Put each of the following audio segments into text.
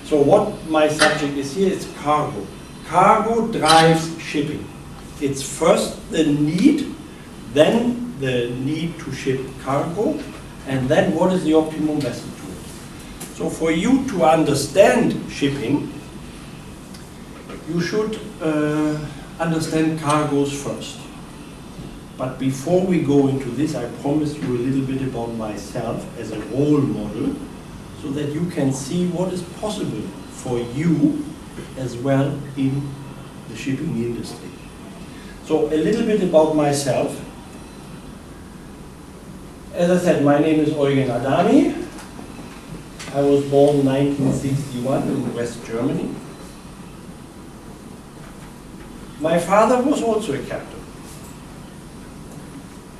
So what my subject is here is cargo. Cargo drives shipping. It's first the need, then the need to ship cargo, and then what is the optimum vessel to it. So for you to understand shipping, you should understand cargoes first. But before we go into this, I promised you a little bit about myself as a role model, so that you can see what is possible for you as well in the shipping industry. So a little bit about myself. As I said, my name is Eugen Adami. I was born in 1961 in West Germany. My father was also a captain.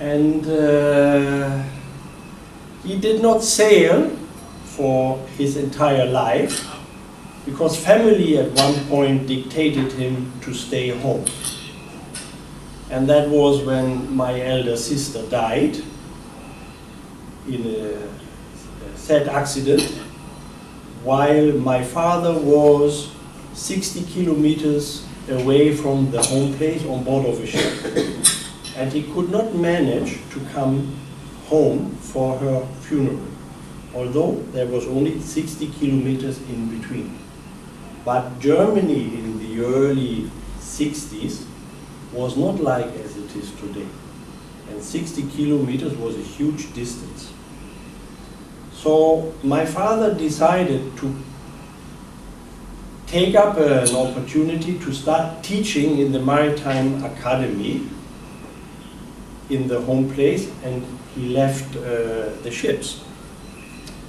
And he did not sail for his entire life because family at one point dictated him to stay home. And that was when my elder sister died in a sad accident while my father was 60 kilometers away from the home place on board of a ship. And he could not manage to come home for her funeral, although there was only 60 kilometers in between. But Germany in the early 60s was not like as it is today. And 60 kilometers was a huge distance. So my father decided to take up an opportunity to start teaching in the Maritime Academy in the home place, and he left the ships.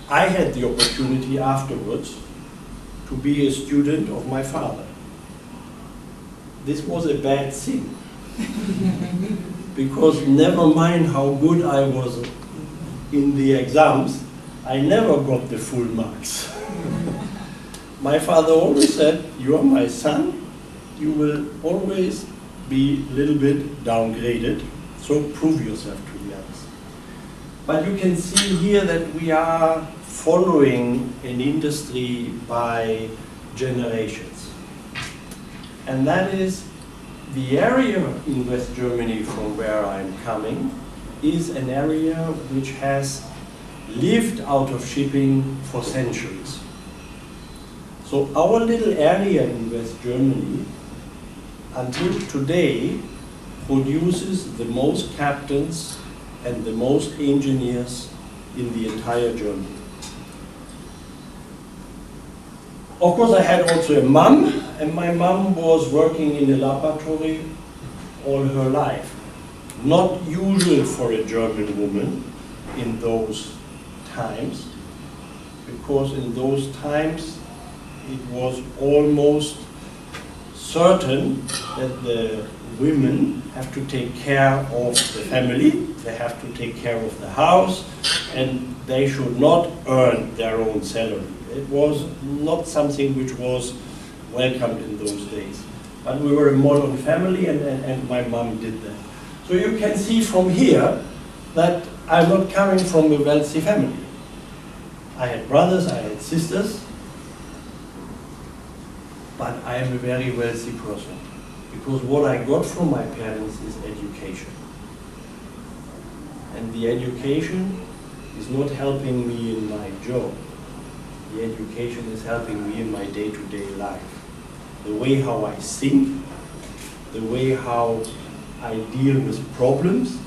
I had the opportunity afterwards to be a student of my father. This was a bad thing, because never mind how good I was in the exams, I never got the full marks. My father always said, "You are my son, you will always be a little bit downgraded, so prove yourself to the others." But you can see here that we are following an industry by generations. And that is the area in West Germany from where I'm coming is an area which has lived out of shipping for centuries. So our little area in West Germany until today produces the most captains and the most engineers in the entire Germany. Of course, I had also a mum, and my mum was working in a laboratory all her life. Not usual for a German woman in those times, because in those times it was almost certain that the women have to take care of the family, they have to take care of the house, and they should not earn their own salary. It was not something which was welcomed in those days. But we were a modern family, and my mom did that. So you can see from here that I'm not coming from a wealthy family. I had brothers, I had sisters, but I am a very wealthy person, because what I got from my parents is education. And the education is not helping me in my job. The education is helping me in my day-to-day life. The way how I think, the way how I deal with problems,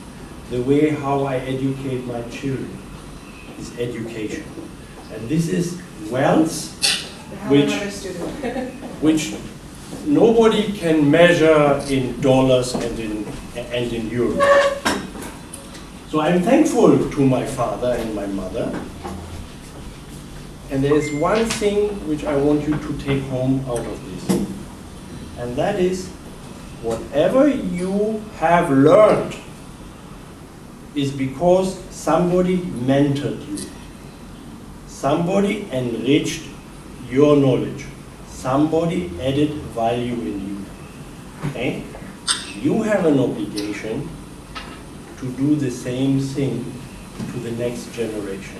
the way how I educate my children is education. And this is wealth which nobody can measure in dollars and in euros. So I'm thankful to my father and my mother. And there is one thing which I want you to take home out of this. And that is, whatever you have learned is because somebody mentored you. Somebody enriched your knowledge. Somebody added value in you. Okay? You have an obligation to do the same thing to the next generation.